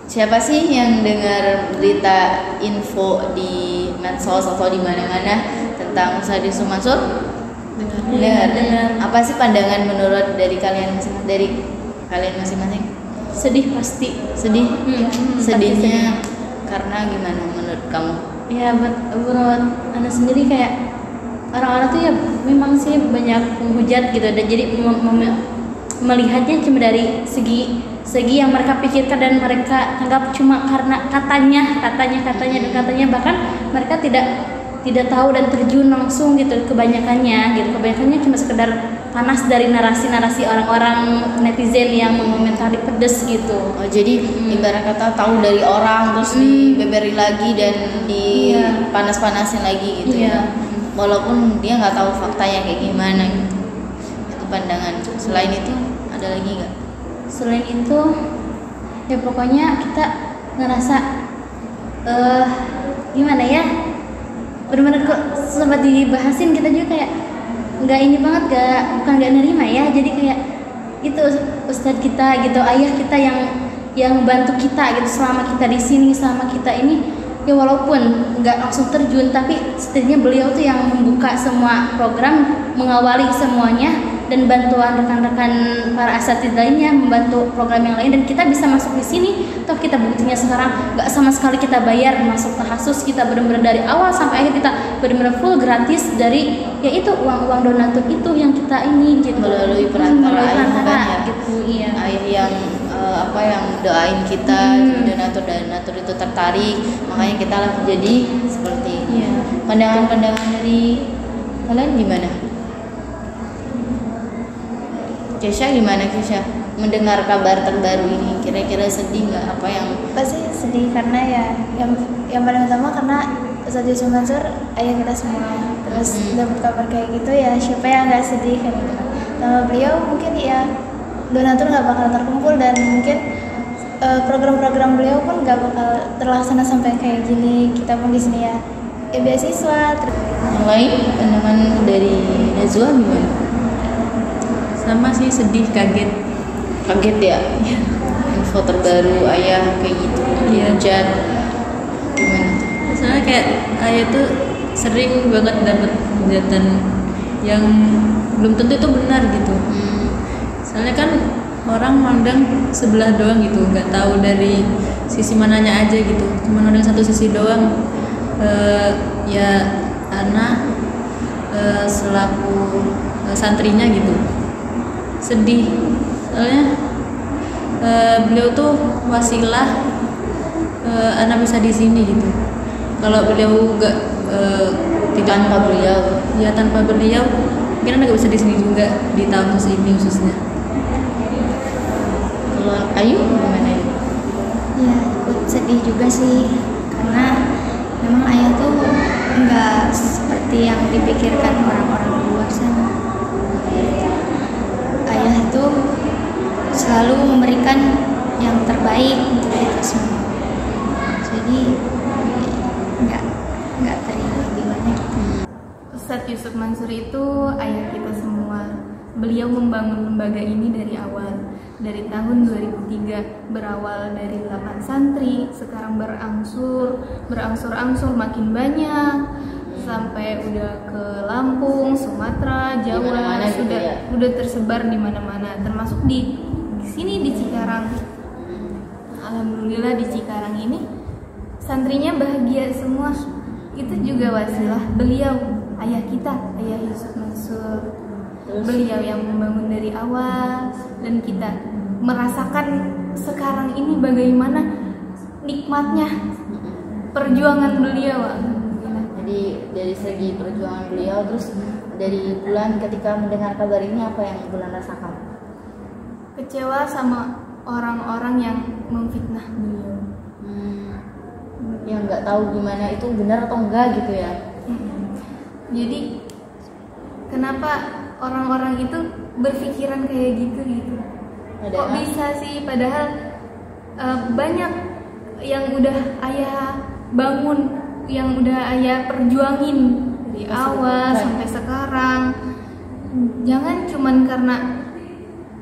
Siapa sih yang dengar berita info di medsos atau di mana-mana tentang Ustadz Yusuf Mansur? Dengar. Apa sih pandangan menurut dari kalian masing-masing? Sedih pasti. Sedih. Sedihnya sedih. karena gimana menurut kamu? Ya menurut Anda sendiri kayak orang-orang tuh ya memang sih banyak menghujat gitu, dan jadi melihatnya cuma dari segi yang mereka pikirkan dan mereka anggap cuma karena katanya dan katanya, bahkan mereka tidak tahu dan terjun langsung gitu. Kebanyakannya cuma sekedar panas dari narasi orang-orang netizen yang mengomentari pedes gitu. Oh, jadi ibarat kata tahu dari orang terus dibeberi lagi dan dipanas-panasin lagi gitu ya. Walaupun dia nggak tahu faktanya kayak gimana gitu. Itu pandangan. Selain itu ada lagi nggak? Selain itu ya pokoknya kita ngerasa gimana ya, benar-benar kok sempat dibahasin, kita juga kayak bukan nggak nerima ya. Jadi kayak itu ustadz kita gitu, ayah kita yang bantu kita gitu selama kita di sini, selama kita ini ya, walaupun nggak langsung terjun tapi setidaknya beliau tuh yang membuka semua program, mengawali semuanya, dan bantuan rekan-rekan para asatidz lainnya membantu program yang lain, dan kita bisa masuk di sini. Toh kita buktinya sekarang nggak sama sekali kita bayar masuk tahassus, kita benar-benar dari awal sampai akhir kita benar-benar full gratis dari yaitu uang donatur itu yang kita ini gitu, melalui perantara ya, gitu. Iya. Ayah yang yang doain kita, donatur itu tertarik, makanya kita lah jadi seperti ini. Pandangan-pandangan dari kalian gimana? Kesha gimana Kesha? Mendengar kabar terbaru ini kira-kira sedih nggak? Apa yang pasti sedih karena ya yang paling utama karena Ustadz Yusuf Mansur ayah kita semua, terus dapat kabar kayak gitu ya siapa yang nggak sedih kan gitu kan. Sama beliau mungkin ya donatur nggak bakal terkumpul, dan mungkin program-program beliau pun nggak bakal terlaksana sampai kayak gini. Kita pun di sini ya beasiswa. Yang lain pandangan dari Najwa gimana? Sama sih, sedih, kaget ya. Info terbaru ayah kayak gitu dihujat gimana? Soalnya kayak ayah tuh sering banget dapat hujatan yang belum tentu itu benar gitu. Soalnya kan orang mandang sebelah doang gitu, nggak tahu dari sisi mananya aja gitu, cuma mandang satu sisi doang. Ya Ana selaku santrinya gitu sedih, soalnya beliau tuh wasilah Ana bisa di sini gitu. Kalau beliau tanpa beliau mungkin Ana nggak bisa di sini juga di tahun ini khususnya. Kalau Ayu gimana? Ya ikut sedih juga sih, karena memang ayah tuh nggak seperti yang dipikirkan orang-orang di luar sana. Ayah itu selalu memberikan yang terbaik untuk kita semua. Jadi nggak terima gimana gitu. Ustadz Yusuf Mansur itu ayah kita semua. Beliau membangun lembaga ini dari awal, dari tahun 2003, berawal dari 8 santri, sekarang berangsur-angsur makin banyak, sampai udah ke Lampung, Sumatera, Jawa, sudah tersebar di mana-mana, termasuk di sini di Cikarang. Alhamdulillah di Cikarang ini santrinya bahagia semua. Itu juga wasilah beliau, ayah kita, ayah Yusuf Mansur. Beliau yang membangun dari awal, dan kita merasakan sekarang ini bagaimana nikmatnya perjuangan beliau. Jadi dari segi perjuangan beliau, terus dari Bulan ketika mendengar kabar ini apa yang Bulan rasakan? Kecewa sama orang-orang yang memfitnah beliau. Yang nggak tahu gimana itu benar atau enggak gitu ya. Jadi kenapa orang-orang itu berpikiran kayak gitu? Kok bisa sih, padahal banyak yang udah ayah bangun, yang udah ayah perjuangin dari awal sampai sekarang. Jangan cuman karena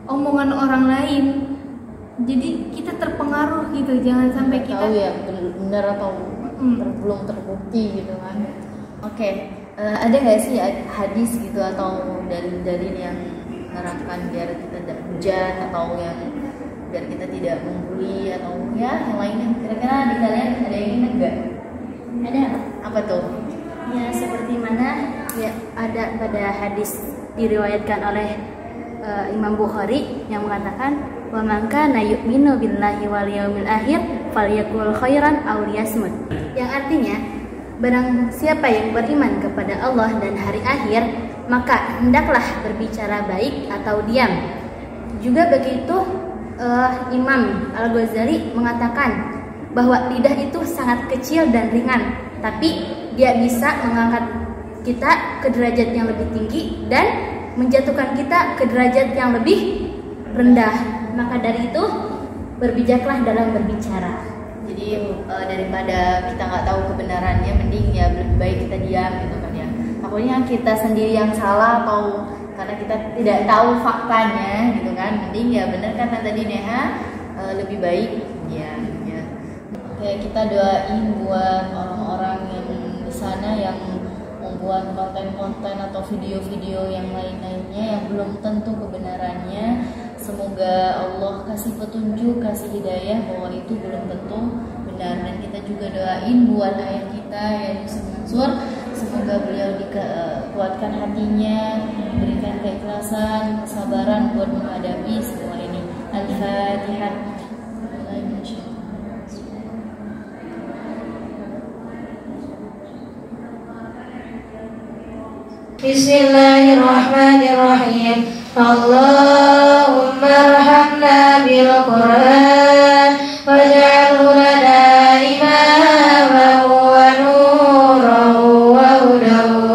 omongan orang lain, jadi kita terpengaruh gitu, jangan sampai Nggak kita tahu ya benar atau belum terbukti gitu kan. Oke, ada nggak sih hadis gitu atau dalil-dalil yang menerangkan biar kita tidak hujan atau yang biar kita tidak membuli atau ya yang lainnya? Kira-kira di kalian ada yang ingat nggak? Ada. Apa tuh? Ya seperti mana ya ada pada hadis diriwayatkan oleh Imam Bukhari yang mengatakan wa man kana yu'minu billahi wal yaumil akhir falyakul khairan aw liyasmut. Yang artinya barang siapa yang beriman kepada Allah dan hari akhir maka hendaklah berbicara baik atau diam. Juga begitu Imam Al-Ghazali mengatakan bahwa lidah itu sangat kecil dan ringan, tapi dia bisa mengangkat kita ke derajat yang lebih tinggi dan menjatuhkan kita ke derajat yang lebih rendah. Maka dari itu berbijaklah dalam berbicara. Jadi daripada kita nggak tahu kebenarannya, mending ya lebih baik kita diam gitu kan ya. Takutnya kita sendiri yang salah atau karena kita tidak tahu faktanya gitu kan. Mending ya bener kata tadi Neha, lebih baik ya. Oke, kita doain buat orang-orang yang di sana yang membuat konten-konten atau video-video yang lain-lainnya yang belum tentu kebenarannya. Semoga Allah kasih petunjuk, kasih hidayah bahwa itu belum tentu benar. Dan kita juga doain buat ayah kita ya Yusuf Mansur. Semoga beliau dikuatkan hatinya, diberikan keikhlasan, kesabaran buat menghadapi semua ini. Al-Fatihah. Bismillahirrahmanirrahim. Allahumma arhamna bil Qur'an waj'alhu lana imaman wa nuran wa hudan